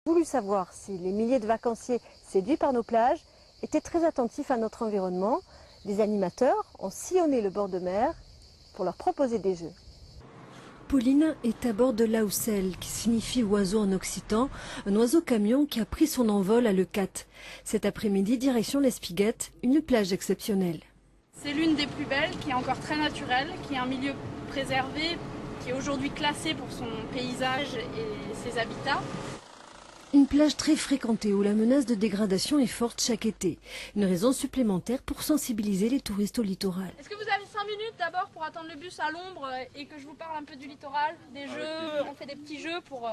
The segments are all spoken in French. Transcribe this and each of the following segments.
Voulu savoir si les milliers de vacanciers séduits par nos plages étaient très attentifs à notre environnement. Les animateurs ont sillonné le bord de mer pour leur proposer des jeux. Pauline est à bord de l'Aoussel, qui signifie oiseau en occitan, un oiseau camion qui a pris son envol à Leucate. Cet après-midi, direction l'Espiguette, une plage exceptionnelle. C'est l'une des plus belles, qui est encore très naturelle, qui est un milieu préservé, qui est aujourd'hui classé pour son paysage et ses habitats. Une plage très fréquentée où la menace de dégradation est forte chaque été. Une raison supplémentaire pour sensibiliser les touristes au littoral. Est-ce que vous avez 5 minutes d'abord pour attendre le bus à l'ombre et que je vous parle un peu du littoral, des jeux, on fait des petits jeux pour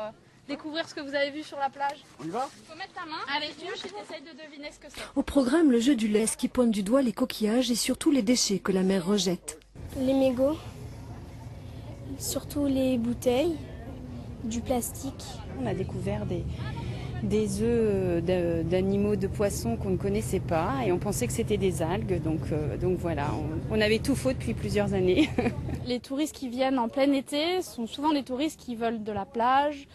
découvrir ce que vous avez vu sur la plage. On y va? Il faut mettre ta main avec tu et t'essayes de deviner ce que c'est. Au programme, le jeu du lest qui pointe du doigt les coquillages et surtout les déchets que la mer rejette. Les mégots, surtout les bouteilles, du plastique. On a découvert des œufs d'animaux, de poissons qu'on ne connaissait pas et on pensait que c'était des algues. Donc voilà, on avait tout faux depuis plusieurs années. Les touristes qui viennent en plein été sont souvent des touristes qui veulent de la plage,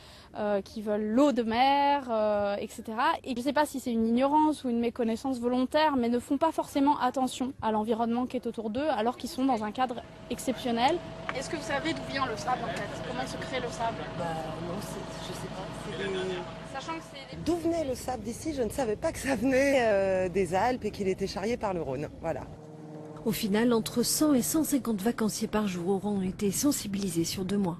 qui veulent l'eau de mer, etc. Et je ne sais pas si c'est une ignorance ou une méconnaissance volontaire, mais ne font pas forcément attention à l'environnement qui est autour d'eux alors qu'ils sont dans un cadre exceptionnel. Est-ce que vous savez d'où vient le sable en fait? Comment se crée le sable? Non, je sais pas. Sachant que c'est D'où venait le sable d'ici? Je ne savais pas que ça venait des Alpes et qu'il était charrié par le Rhône. Voilà. Au final, entre 100 et 150 vacanciers par jour auront été sensibilisés sur 2 mois.